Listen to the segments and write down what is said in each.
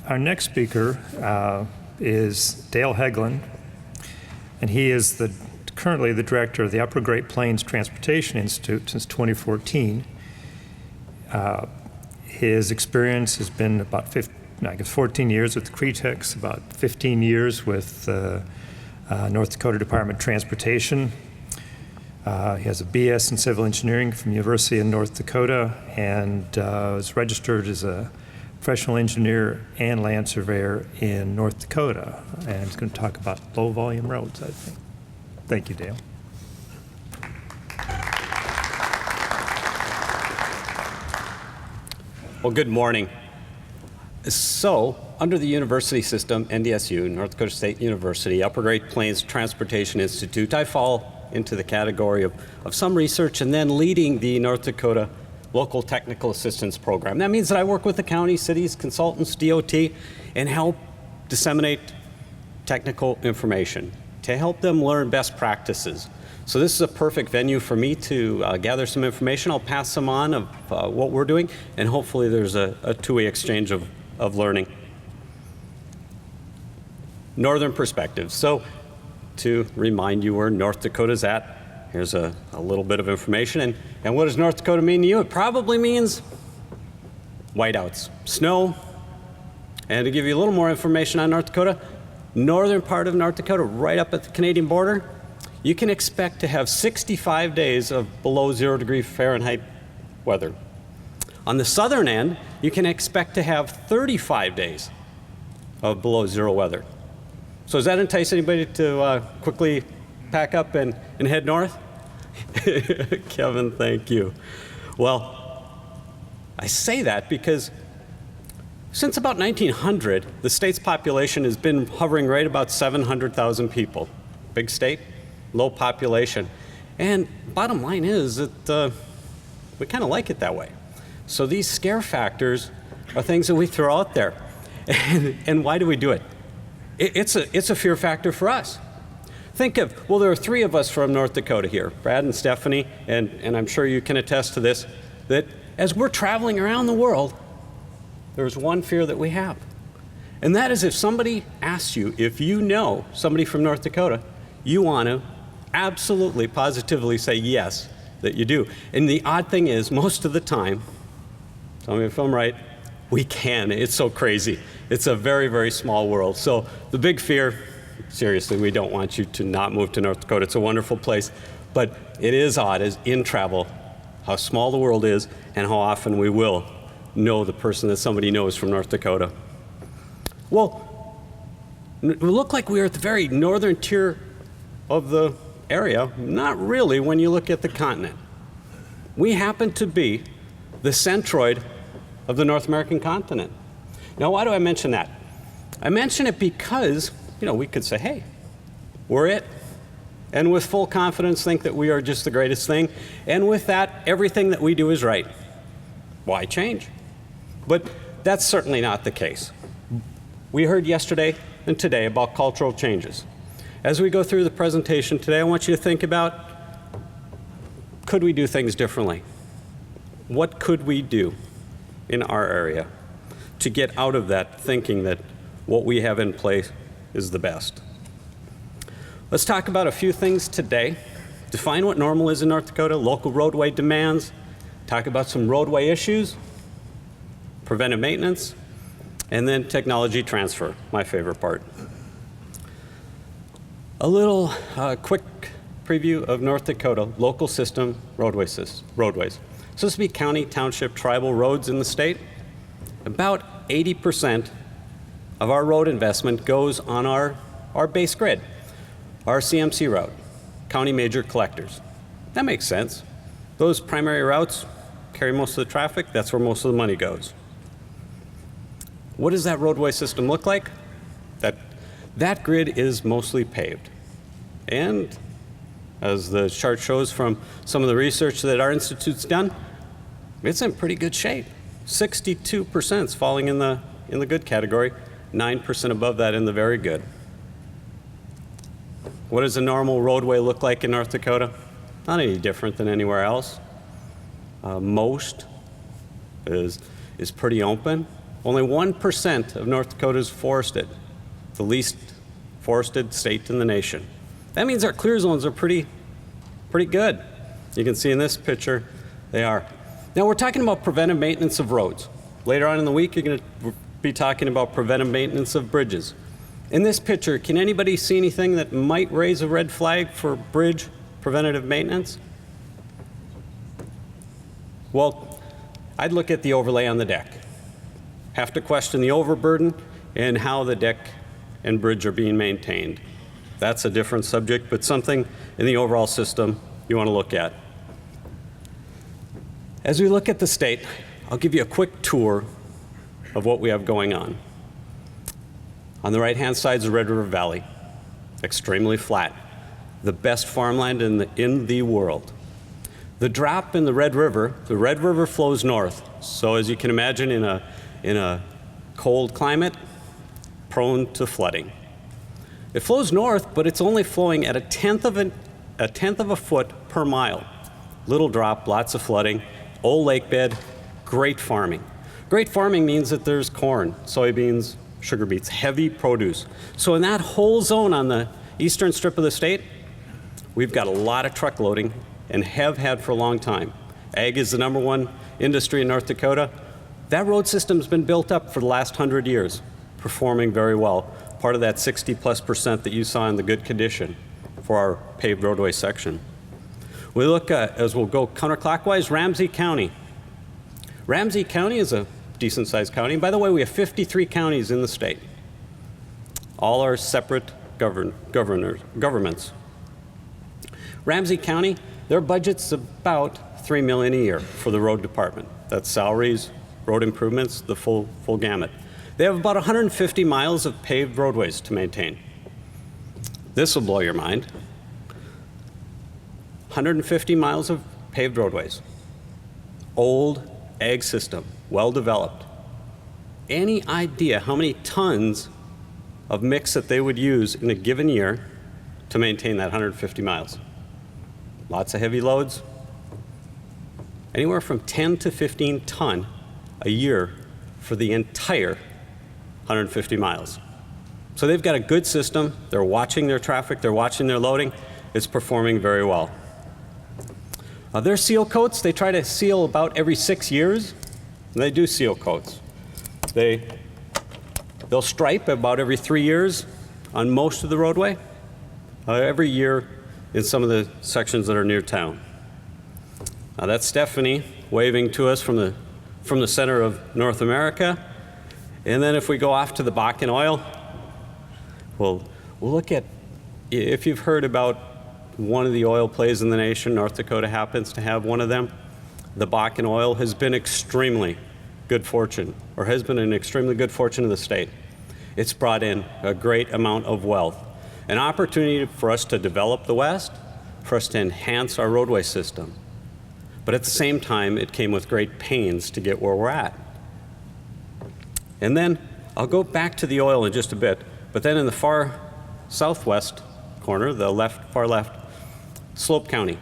Our next speaker is Dale Heglin, and he is currently the director of the Upper Great Plains Transportation Institute since 2014. His experience has been about 14 years with Cretex, about 15 years with North Dakota Department of Transportation. He has a BS in Civil Engineering from University of North Dakota and is registered as a professional engineer and land surveyor in North Dakota. And he's going to talk about low volume roads, I think. Thank you, Dale. Well, good morning. So, under the university system, NDSU, North Dakota State University, Upper Great Plains Transportation Institute, I fall into the category of some research and then leading the North Dakota Local Technical Assistance Program. That means that I work with the county, cities, consultants, DOT, and help disseminate technical information to help them learn best practices. So this is a perfect venue for me to gather some information. I'll pass some on of what we're doing, and hopefully there's a two-way exchange of learning. Northern perspective. So to remind you where North Dakota's at, here's a little bit of information. And what does North Dakota mean to you? It probably means whiteouts, snow. And to give you a little more information on North Dakota, northern part of North Dakota, right up at the Canadian border, you can expect to have 65 days of below 0 degree Fahrenheit weather. On the southern end, you can expect to have 35 days of below zero weather. So does that entice anybody to quickly pack up and head north? Kevin, thank you. Well, I say that because since about 1900, the state's population has been hovering right about 700,000 people. Big state, low population. And bottom line is that we kind of like it that way. So these scare factors are things that we throw out there. And why do we do it? It's a fear factor for us. Think of, well, there are three of us from North Dakota here, Brad and Stephanie, and I'm sure you can attest to this, that as we're traveling around the world, there's one fear that we have. And that is if somebody asks you, if you know somebody from North Dakota, you want to absolutely, positively say yes, that you do. And the odd thing is, most of the time, tell me if I'm right, we can. It's so crazy. It's a very, very small world. So the big fear, seriously, we don't want you to not move to North Dakota. It's a wonderful place. But it is odd, as in travel, how small the world is and how often we will know the person that somebody knows from North Dakota. Well, we look like we are at the very northern tier of the area. Not really when you look at the continent. We happen to be the centroid of the North American continent. Now, why do I mention that? I mention it because, we could say, hey, we're it. And with full confidence think that we are just the greatest thing. And with that, everything that we do is right. Why change? But that's certainly not the case. We heard yesterday and today about cultural changes. As we go through the presentation today, I want you to think about, could we do things differently? What could we do in our area to get out of that thinking that what we have in place is the best? Let's talk about a few things today. Define what normal is in North Dakota, local roadway demands, talk about some roadway issues, preventive maintenance, and then technology transfer, my favorite part. A little quick preview of North Dakota local system roadways. So this would be county, township, tribal roads in the state. About 80% of our road investment goes on our base grid, our CMC route, county major collectors. That makes sense. Those primary routes carry most of the traffic. That's where most of the money goes. What does that roadway system look like? That grid is mostly paved. And as the chart shows from some of the research that our institute's done, it's in pretty good shape. 62% is falling in the good category, 9% above that in the very good. What does a normal roadway look like in North Dakota? Not any different than anywhere else. Most is pretty open. Only 1% of North Dakota is forested, the least forested state in the nation. That means our clear zones are pretty good. You can see in this picture, they are. Now we're talking about preventive maintenance of roads. Later on in the week, you're going to be talking about preventive maintenance of bridges. In this picture, can anybody see anything that might raise a red flag for bridge preventative maintenance? Well, I'd look at the overlay on the deck. Have to question the overburden and how the deck and bridge are being maintained. That's a different subject, but something in the overall system you want to look at. As we look at the state, I'll give you a quick tour of what we have going on. On the right-hand side is the Red River Valley, extremely flat, the best farmland in the world. The drop in the Red River flows north. So as you can imagine, in a cold climate, prone to flooding. It flows north, but it's only flowing at a tenth of a foot per mile. Little drop, lots of flooding, old lake bed, great farming. Great farming means that there's corn, soybeans, sugar beets, heavy produce. So in that whole zone on the eastern strip of the state, we've got a lot of truck loading and have had for a long time. Ag is the #1 industry in North Dakota. That road system's been built up for the last 100 years, performing very well. Part of that 60+% that you saw in the good condition for our paved roadway section. We look at, as we'll go counterclockwise, Ramsey County. Ramsey County is a decent sized county. And by the way, we have 53 counties in the state. All are separate governments. Ramsey County, their budget's about $3 million a year for the road department. That's salaries, road improvements, the full gamut. They have about 150 miles of paved roadways to maintain. This will blow your mind. 150 miles of paved roadways. Old ag system, well developed. Any idea how many tons of mix that they would use in a given year to maintain that 150 miles? Lots of heavy loads. Anywhere from 10 to 15 ton a year for the entire 150 miles. So they've got a good system. They're watching their traffic. They're watching their loading. It's performing very well. Their seal coats, they try to seal about every 6 years. And they do seal coats. They'll stripe about every 3 years on most of the roadway. Every year in some of the sections that are near town. That's Stephanie waving to us from the center of North America. And then if we go off to the Bakken oil, we'll look at, if you've heard about one of the oil plays in the nation, North Dakota happens to have one of them. The Bakken oil has been extremely good fortune, or has been an extremely good fortune of the state. It's brought in a great amount of wealth, an opportunity for us to develop the West, for us to enhance our roadway system. But at the same time, it came with great pains to get where we're at. And then I'll go back to the oil in just a bit, but then in the far southwest corner, the far left, Slope County.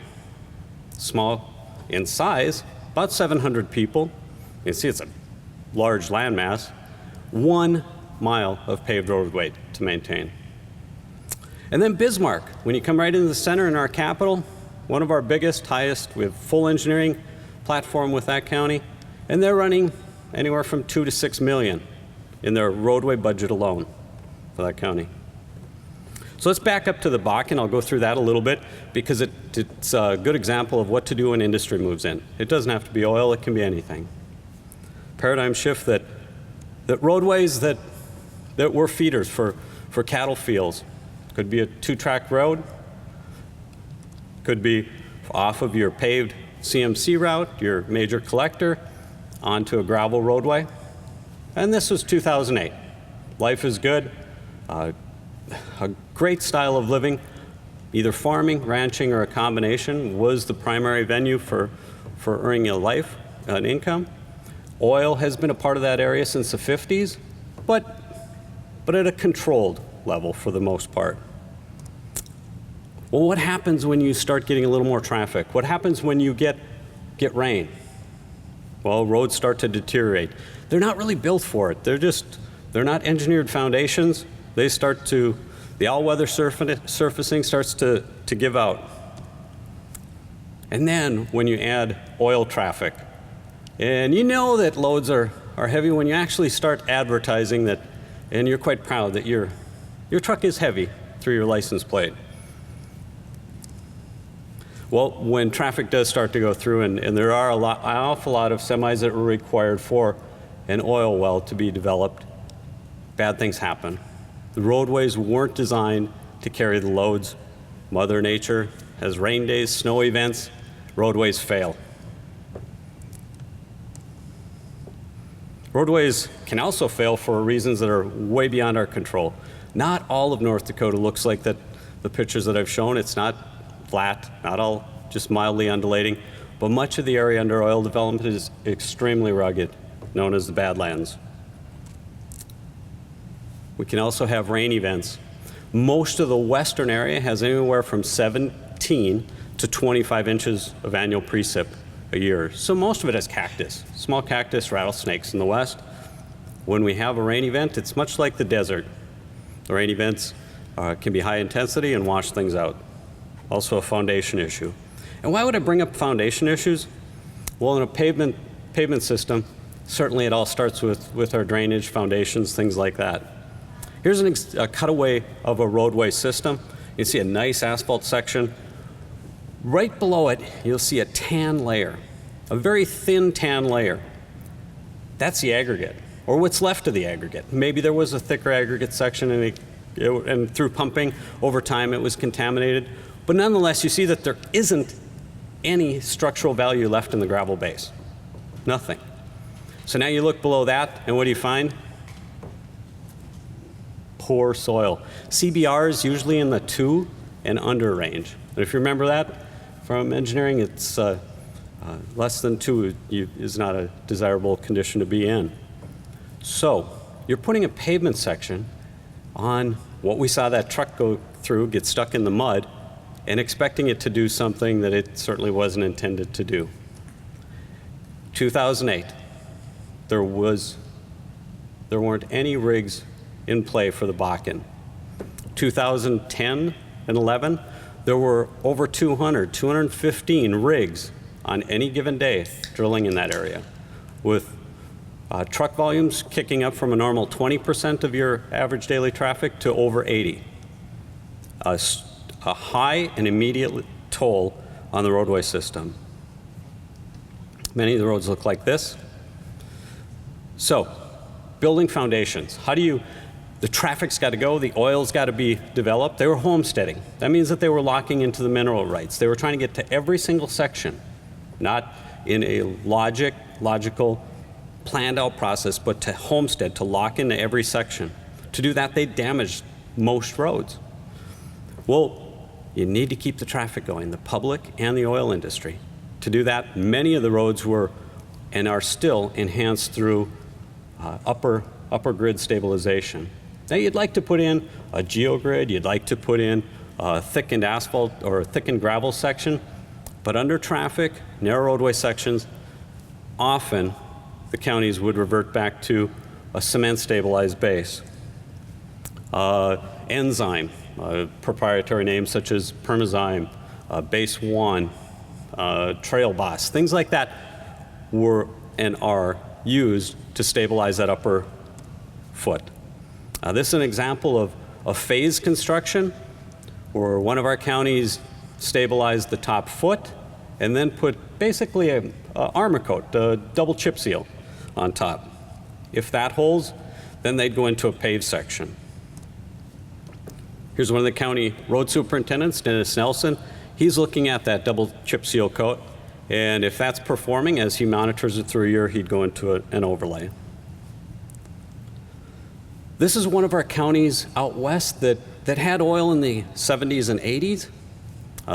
Small in size, about 700 people. You can see it's a large landmass. 1 mile of paved roadway to maintain. And then Bismarck, when you come right into the center in our capital, one of our biggest, highest, we have full engineering platform with that county, and they're running anywhere from $2 to $6 million in their roadway budget alone for that county. So let's back up to the Bakken. I'll go through that a little bit because it's a good example of what to do when industry moves in. It doesn't have to be oil, it can be anything. Paradigm shift that roadways that were feeders for cattle fields. Could be a 2-track road, could be off of your paved CMC route, your major collector, onto a gravel roadway. And this was 2008. Life is good, a great style of living, either farming, ranching, or a combination was the primary venue for earning a life, an income. Oil has been a part of that area since the 50s, but at a controlled level for the most part. Well, what happens when you start getting a little more traffic? What happens when you get rain? Well, roads start to deteriorate. they're not really built for it. They're not engineered foundations. The all-weather surfacing starts to give out. And then when you add oil traffic, and you know that loads are heavy when you actually start advertising that, and you're quite proud that your truck is heavy through your license plate. Well, when traffic does start to go through, and there are an awful lot of semis that were required for an oil well to be developed, bad things happen. The roadways weren't designed to carry the loads. Mother Nature has rain days, snow events, roadways fail. Roadways can also fail for reasons that are way beyond our control. Not all of North Dakota looks like that. The pictures that I've shown, it's not flat, not all just mildly undulating, but much of the area under oil development is extremely rugged, known as the Badlands. We can also have rain events. Most of the western area has anywhere from 17 to 25 inches of annual precip a year. So most of it is cactus, small cactus, rattlesnakes in the west. When we have a rain event, it's much like the desert. The rain events can be high intensity and wash things out. Also a foundation issue. And why would I bring up foundation issues? Well, in a pavement system, certainly it all starts with our drainage, foundations, things like that. Here's a cutaway of a roadway system. You see a nice asphalt section. Right below it, you'll see a tan layer, a very thin tan layer. That's the aggregate, or what's left of the aggregate. Maybe there was a thicker aggregate section and through pumping, over time it was contaminated. But nonetheless, you see that there isn't any structural value left in the gravel base. Nothing. So now you look below that, and what do you find? Poor soil. CBR is usually in the 2 and under range. And if you remember that from engineering, it's less than 2 is not a desirable condition to be in. So you're putting a pavement section on what we saw that truck go through, get stuck in the mud, and expecting it to do something that it certainly wasn't intended to do. 2008, there weren't any rigs in play for the Bakken. 2010 and 11, there were over 215 rigs on any given day drilling in that area, with truck volumes kicking up from a normal 20% of your average daily traffic to over 80. A high and immediate toll on the roadway system. Many of the roads look like this. So, building foundations. The traffic's got to go, the oil's got to be developed. They were homesteading. That means that they were locking into the mineral rights. They were trying to get to every single section, not in a logical, planned out process, but to homestead, to lock into every section. To do that, they damaged most roads. Well, you need to keep the traffic going, the public and the oil industry. To do that, many of the roads were and are still enhanced through upper grid stabilization. Now you'd like to put in a geogrid, you'd like to put in a thickened asphalt or a thickened gravel section, but under traffic, narrow roadway sections, often the counties would revert back to a cement stabilized base. Enzyme, proprietary names such as Permazyme, Base One, Trail Boss, things like that were and are used to stabilize that upper foot. This is an example of a phase construction where one of our counties stabilized the top foot and then put basically a armor coat, a double chip seal on top. If that holds, then they'd go into a paved section. Here's one of the county road superintendents, Dennis Nelson. He's looking at that double chip seal coat, and if that's performing as he monitors it through a year, he'd go into an overlay. This is one of our counties out west that had oil in the 70s and 80s.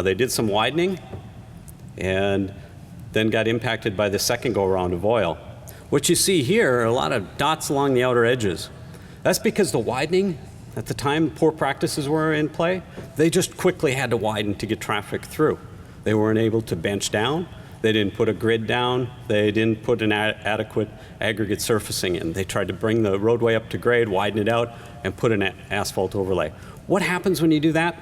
They did some widening and then got impacted by the second go-around of oil. What you see here are a lot of dots along the outer edges. That's because the widening, at the time poor practices were in play, they just quickly had to widen to get traffic through. They weren't able to bench down. They didn't put a grid down. They didn't put an adequate aggregate surfacing in. They tried to bring the roadway up to grade, widen it out, and put an asphalt overlay. What happens when you do that?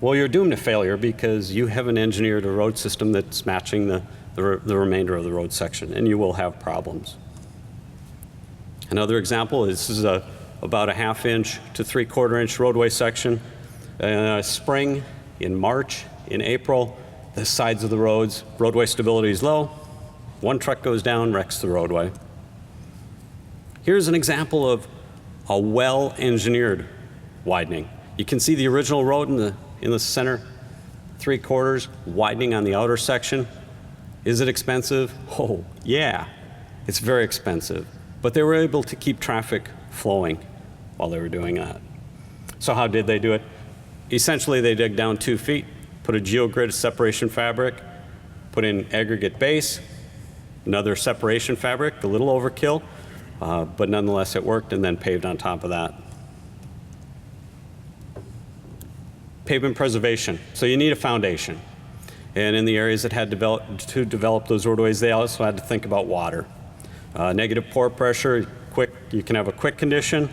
Well, you're doomed to failure because you haven't engineered a road system that's matching the remainder of the road section, and you will have problems. Another example is this is about a 1/2 inch to 3/4 inch roadway section. Spring, in March, in April, the sides of the roads, roadway stability is low. One truck goes down, wrecks the roadway. Here's an example of a well-engineered widening. You can see the original road in the center, 3/4, widening on the outer section. Is it expensive? Oh, yeah, it's very expensive. But they were able to keep traffic flowing while they were doing that. So how did they do it? Essentially, they dug down 2 feet, put a geogrid separation fabric, put in aggregate base, another separation fabric, a little overkill, but nonetheless it worked, and then paved on top of that. Pavement preservation. So you need a foundation. And in the areas that had to develop those roadways, they also had to think about water. Negative pore pressure, you can have a quick condition.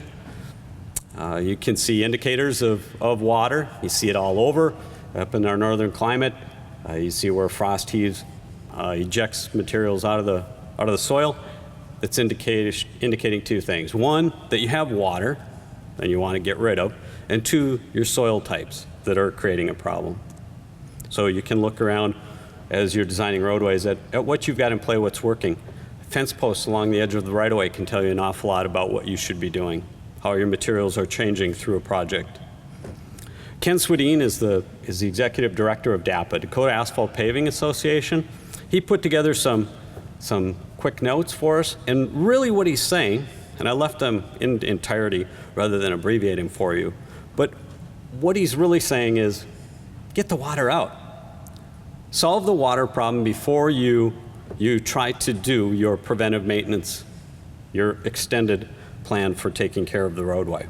You can see indicators of water. You see it all over. Up in our northern climate, you see where frost heaves ejects materials out of the soil. That's indicating 2 things. 1, that you have water that you want to get rid of, and 2, your soil types that are creating a problem. So you can look around as you're designing roadways at what you've got in play, what's working. Fence posts along the edge of the right-of-way can tell you an awful lot about what you should be doing, how your materials are changing through a project. Ken Swedeen is the executive director of DAPA, Dakota Asphalt Paving Association. He put together some quick notes for us, and really what he's saying, and I left them in entirety rather than abbreviating for you, but what he's really saying is, get the water out. Solve the water problem before you try to do your preventive maintenance, your extended plan for taking care of the roadway.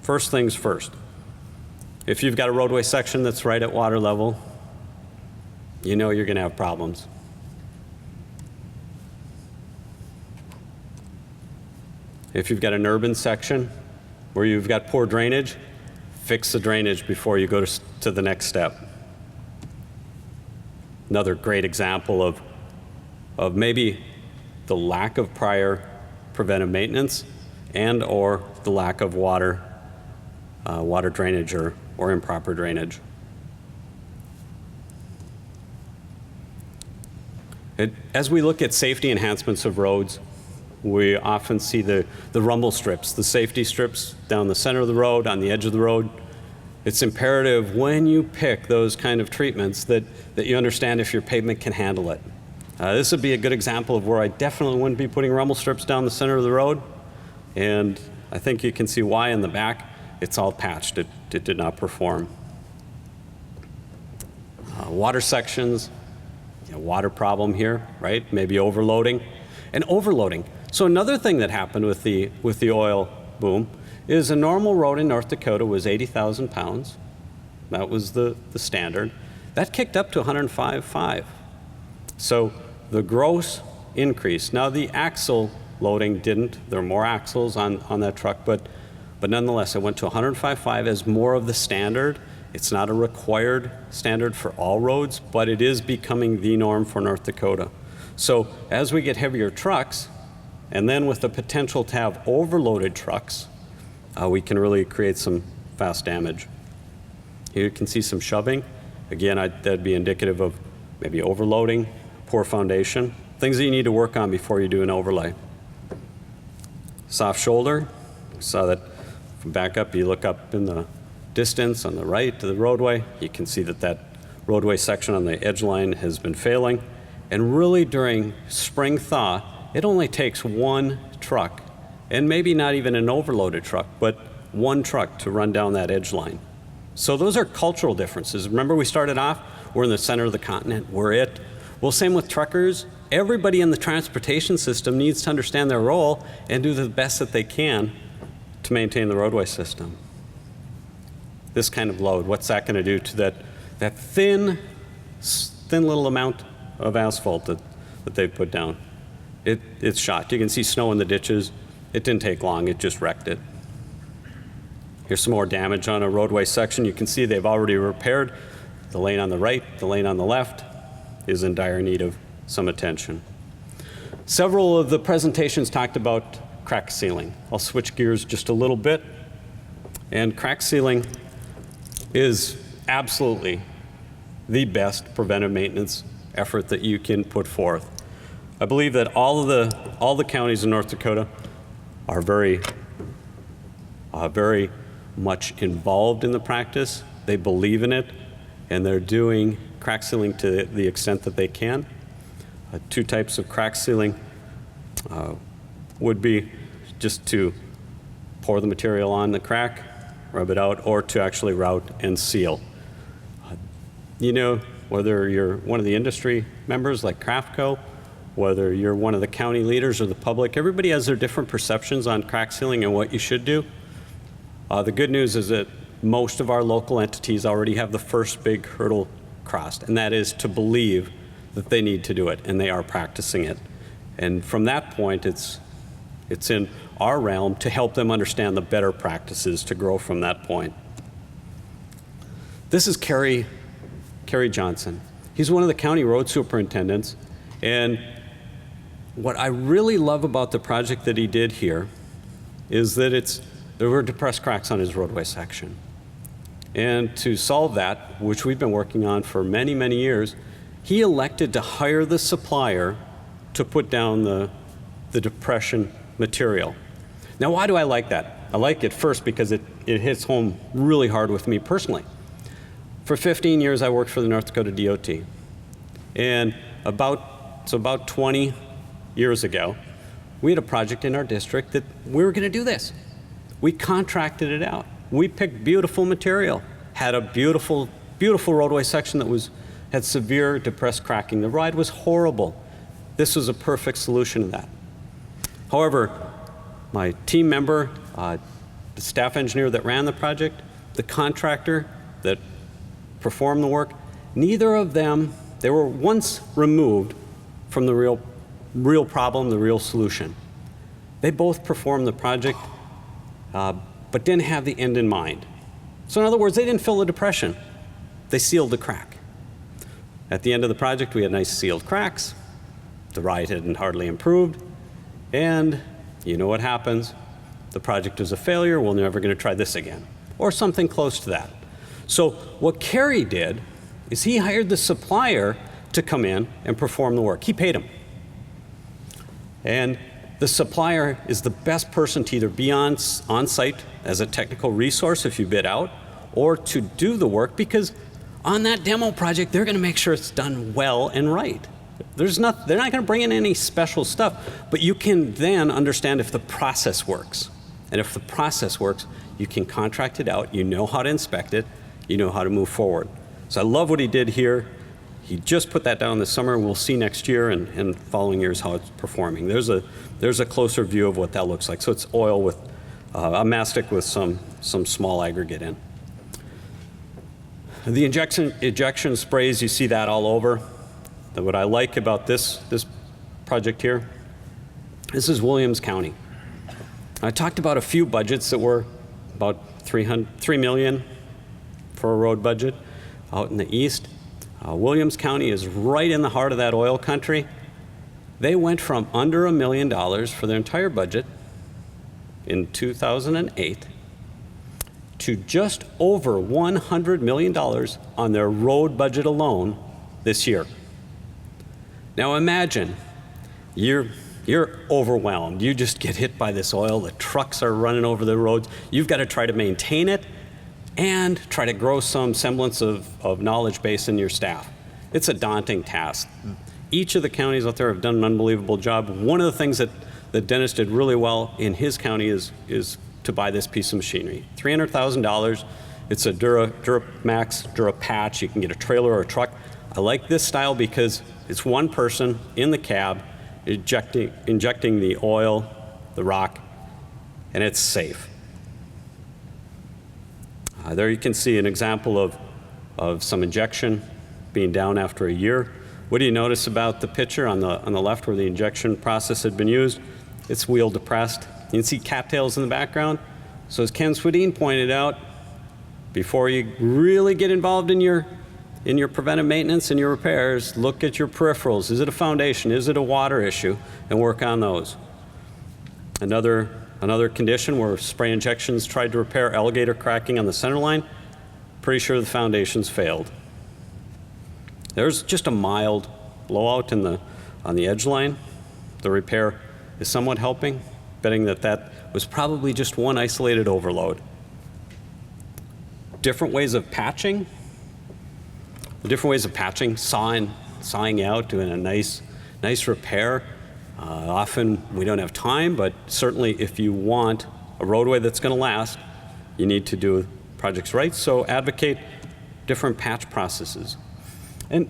First things first. If you've got a roadway section that's right at water level, you know you're going to have problems. If you've got an urban section where you've got poor drainage, fix the drainage before you go to the next step. Another great example of maybe the lack of prior preventive maintenance and or the lack of water drainage or improper drainage. As we look at safety enhancements of roads, we often see the rumble strips, the safety strips down the center of the road, on the edge of the road. It's imperative when you pick those kind of treatments that you understand if your pavement can handle it. This would be a good example of where I definitely wouldn't be putting rumble strips down the center of the road. And I think you can see why in the back. It's all patched. It did not perform. Water sections, water problem here, right? Maybe overloading. And overloading. So another thing that happened with the oil boom is a normal road in North Dakota was 80,000 pounds. That was the standard. That kicked up to 105.5. So the gross increase. Now the axle loading didn't. There are more axles on that truck, but nonetheless, it went to 105.5 as more of the standard. It's not a required standard for all roads, but it is becoming the norm for North Dakota. So as we get heavier trucks, and then with the potential to have overloaded trucks, we can really create some fast damage. Here you can see some shoving. Again, that'd be indicative of maybe overloading, poor foundation, things that you need to work on before you do an overlay. Soft shoulder, we saw that from back up, you look up in the distance on the right to the roadway, you can see that roadway section on the edge line has been failing. And really during spring thaw, it only takes one truck, and maybe not even an overloaded truck, but one truck to run down that edge line. So those are cultural differences. Remember we started off, we're in the center of the continent, we're it. Well, same with truckers. Everybody in the transportation system needs to understand their role and do the best that they can to maintain the roadway system. This kind of load, what's that going to do to that thin little amount of asphalt that they've put down. It's shot. You can see snow in the ditches. It didn't take long. It just wrecked it. Here's some more damage on a roadway section. You can see they've already repaired. The lane on the right, the lane on the left is in dire need of some attention. Several of the presentations talked about crack sealing. I'll switch gears just a little bit. And crack sealing is absolutely the best preventive maintenance effort that you can put forth. I believe that all the counties in North Dakota are very much involved in the practice. They believe in it, and they're doing crack sealing to the extent that they can. Two types of crack sealing would be just to pour the material on the crack, rub it out, or to actually route and seal. You know, whether you're one of the industry members like Craftco, whether you're one of the county leaders or the public, everybody has their different perceptions on crack sealing and what you should do. The good news is that most of our local entities already have the first big hurdle crossed, and that is to believe that they need to do it, and they are practicing it. And from that point, it's in our realm to help them understand the better practices to grow from that point. This is Kerry Johnson. He's one of the county road superintendents, and what I really love about the project that he did here is that there were depressed cracks on his roadway section. And to solve that, which we've been working on for many, many years, he elected to hire the supplier to put down the depression material. Now, why do I like that? I like it first because it hits home really hard with me personally. For 15 years, I worked for the North Dakota DOT. And about 20 years ago, we had a project in our district that we were going to do this. We contracted it out. We picked beautiful material, had a beautiful, beautiful roadway section that had severe depressed cracking. The ride was horrible. This was a perfect solution to that. However, my team member, the staff engineer that ran the project, the contractor that performed the work, neither of them, they were once removed from the real problem, the real solution. They both performed the project, but didn't have the end in mind. So in other words, they didn't fill the depression. They sealed the crack. At the end of the project, we had nice sealed cracks. The ride hadn't hardly improved. And you know what happens. The project is a failure. We're never going to try this again. Or something close to that. So what Kerry did is he hired the supplier to come in and perform the work. He paid him. And the supplier is the best person to either be on site as a technical resource if you bid out, or to do the work, because on that demo project, they're going to make sure it's done well and right. They're not going to bring in any special stuff, but you can then understand if the process works. And if the process works, you can contract it out, you know how to inspect it, you know how to move forward. So I love what he did here. He just put that down this summer, and we'll see next year and following years how it's performing. There's a closer view of what that looks like. So it's oil with a mastic with some small aggregate in. The ejection sprays, you see that all over. What I like about this project here, this is Williams County. I talked about a few budgets that were about $3 million for a road budget out in the east. Williams County is right in the heart of that oil country. They went from under $1 million for their entire budget in 2008 to just over $100 million on their road budget alone this year. Now imagine you're overwhelmed. You just get hit by this oil. The trucks are running over the roads. You've got to try to maintain it and try to grow some semblance of knowledge base in your staff. It's a daunting task. Each of the counties out there have done an unbelievable job. One of the things that Dennis did really well in his county is to buy this piece of machinery. $300,000. It's a Duramax Durapatch. You can get a trailer or a truck. I like this style because it's one person in the cab injecting the oil, the rock, and it's safe. There you can see an example of some injection being down after a year. What do you notice about the picture on the left where the injection process had been used? It's wheel depressed. You can see cattails in the background. So as Ken Swedin pointed out, before you really get involved in your preventive maintenance and your repairs, look at your peripherals. Is it a foundation? Is it a water issue? And work on those. Another condition where spray injections tried to repair alligator cracking on the center line, pretty sure the foundations failed. There's just a mild blowout on the edge line. The repair is somewhat helping, betting that was probably just one isolated overload. Different ways of patching. Sawing out, doing a nice repair. Often we don't have time, but certainly if you want a roadway that's going to last, you need to do projects right. So advocate different patch processes. And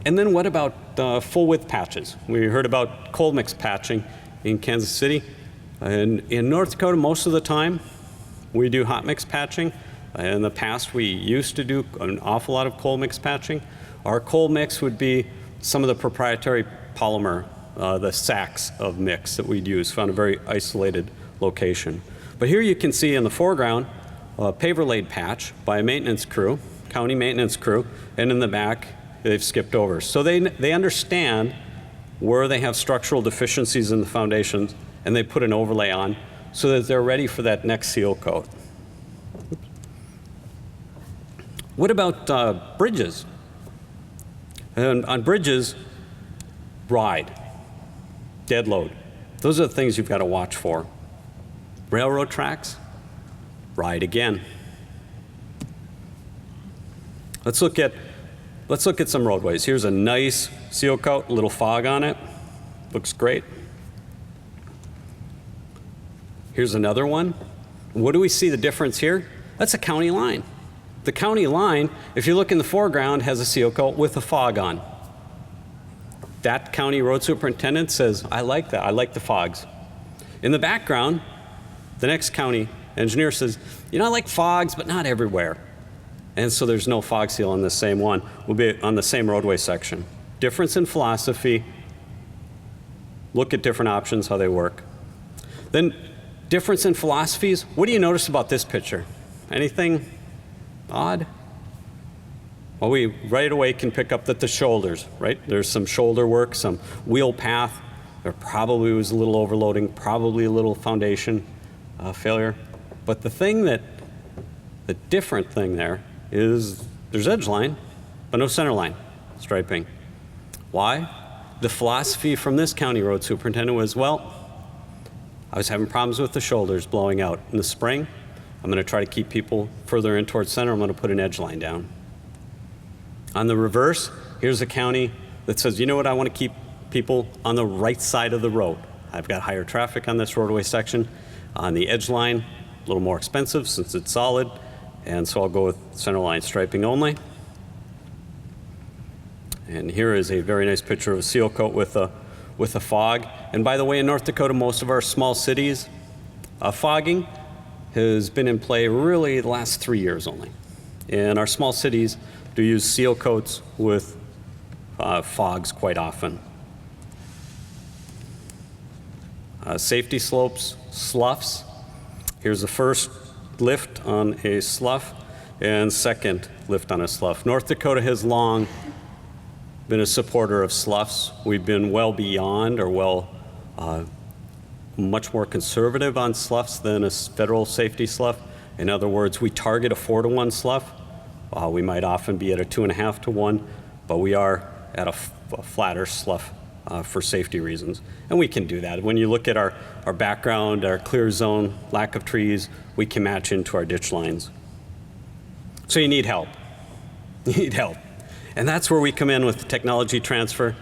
then what about full width patches? We heard about cold mix patching in Kansas City. And in North Dakota, most of the time, we do hot mix patching. In the past, we used to do an awful lot of cold mix patching. Our cold mix would be some of the proprietary polymer, the sacks of mix that we'd use, found a very isolated location. But here you can see in the foreground, a paver laid patch by a maintenance crew, county maintenance crew, and in the back, they've skipped over. So they understand where they have structural deficiencies in the foundations, and they put an overlay on so that they're ready for that next seal coat. What about bridges? And on bridges, ride, dead load. Those are the things you've got to watch for. Railroad tracks, ride again. Let's look at some roadways. Here's a nice seal coat, a little fog on it. Looks great. Here's another one. What do we see the difference here? That's a county line. The county line, if you look in the foreground, has a seal coat with a fog on. That county road superintendent says, I like that. I like the fogs. In the background, the next county engineer says, I like fogs, but not everywhere. And so there's no fog seal on the same one. We'll be on the same roadway section. Difference in philosophy. Look at different options, how they work. Then difference in philosophies. What do you notice about this picture? Anything odd? Well, we right away can pick up that the shoulders, right? There's some shoulder work, some wheel path. There probably was a little overloading, probably a little foundation failure. But the different thing there is there's edge line, but no center line striping. Why? The philosophy from this county road superintendent was, well, I was having problems with the shoulders blowing out. In the spring, I'm going to try to keep people further in towards center. I'm going to put an edge line down. On the reverse, here's a county that says, you know what, I want to keep people on the right side of the road. I've got higher traffic on this roadway section. On the edge line, a little more expensive since it's solid, and so I'll go with center line striping only. And here is a very nice picture of a seal coat with a fog. And by the way, in North Dakota, most of our small cities, fogging has been in play really the last 3 years only. And our small cities do use seal coats with fogs quite often. Safety slopes, sloughs. Here's the first lift on a slough and second lift on a slough. North Dakota has long been a supporter of sloughs. We've been well beyond or much more conservative on sloughs than a federal safety slough. In other words, we target a 4-to-1 slough. We might often be at a 2.5-to-1, but we are at a flatter slough for safety reasons. And we can do that. When you look at our background, our clear zone, lack of trees, we can match into our ditch lines. So you need help. You need help. And that's where we come in with the technology transfer.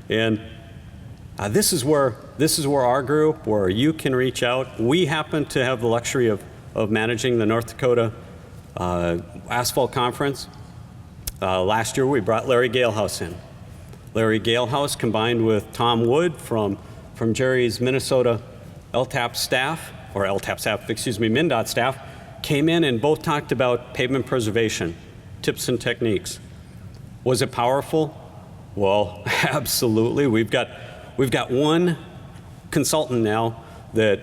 And this is where our group, where you can reach out. We happen to have the luxury of managing the North Dakota Asphalt Conference. Last year we brought Larry Galehouse in. Larry Galehouse combined with Tom Wood from Jerry's Minnesota MDOT staff, came in and both talked about pavement preservation, tips and techniques. Was it powerful? Well, absolutely. We've got one consultant now that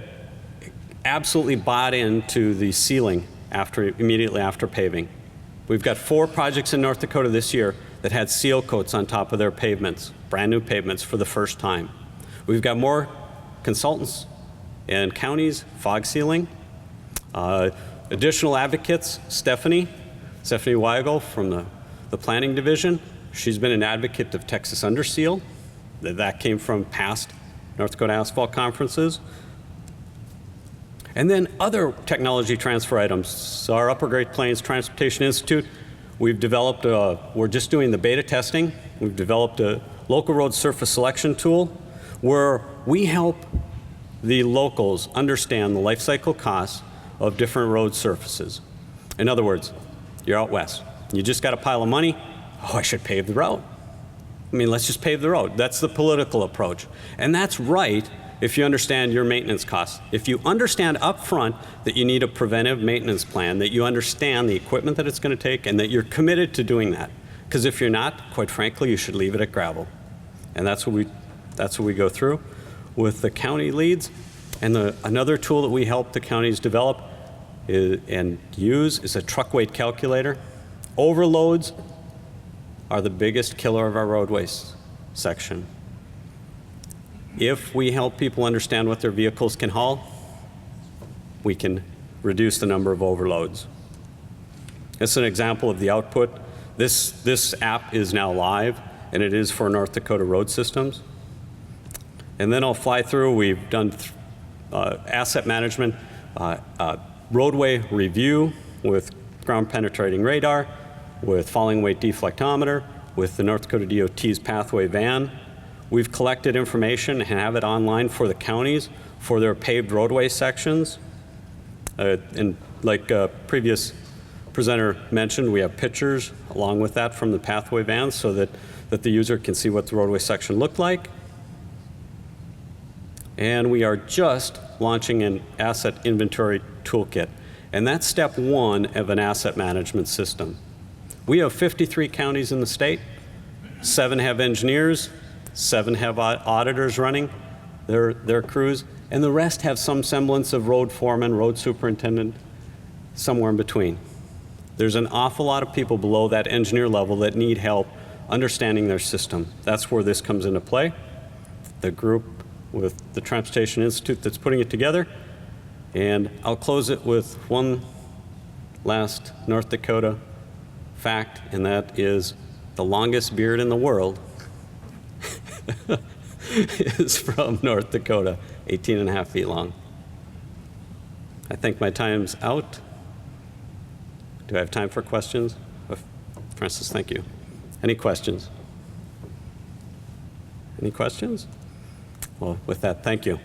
absolutely bought into the sealing immediately after paving. We've got 4 projects in North Dakota this year that had seal coats on top of their pavements, brand new pavements for the first time. We've got more consultants in counties, fog sealing. Additional advocates, Stephanie Weigel from the planning division. She's been an advocate of Texas Underseal. That came from past North Dakota Asphalt conferences. And then other technology transfer items. Our Upper Great Plains Transportation Institute, we've developed, we're just doing the beta testing. We've developed a local road surface selection tool where we help the locals understand the life cycle costs of different road surfaces. In other words, you're out west. You just got a pile of money. Oh, I should pave the road. I mean, let's just pave the road. That's the political approach. And that's right if you understand your maintenance costs. If you understand up front that you need a preventive maintenance plan, that you understand the equipment that it's going to take, and that you're committed to doing that. Because if you're not, quite frankly, you should leave it at gravel. And that's what we go through with the county leads. And another tool that we help the counties develop and use is a truck weight calculator. Overloads are the biggest killer of our roadways section. If we help people understand what their vehicles can haul, we can reduce the number of overloads. This is an example of the output. This app is now live, and it is for North Dakota road systems. And then I'll fly through. We've done asset management, roadway review with ground penetrating radar, with falling weight deflectometer, with the North Dakota DOT's pathway van. We've collected information and have it online for the counties for their paved roadway sections. And like a previous presenter mentioned, we have pictures along with that from the pathway van so that the user can see what the roadway section looked like. And we are just launching an asset inventory toolkit. And that's step 1 of an asset management system. We have 53 counties in the state. 7 have engineers, 7 have auditors running their crews, and the rest have some semblance of road foreman, road superintendent, somewhere in between. There's an awful lot of people below that engineer level that need help understanding their system. That's where this comes into play. The group with the Transportation Institute that's putting it together. And I'll close it with one last North Dakota fact, and that is the longest beard in the world is from North Dakota, 18.5 feet long. I think my time's out. Do I have time for questions? Francis, thank you. Any questions? Any questions? Well, with that, thank you.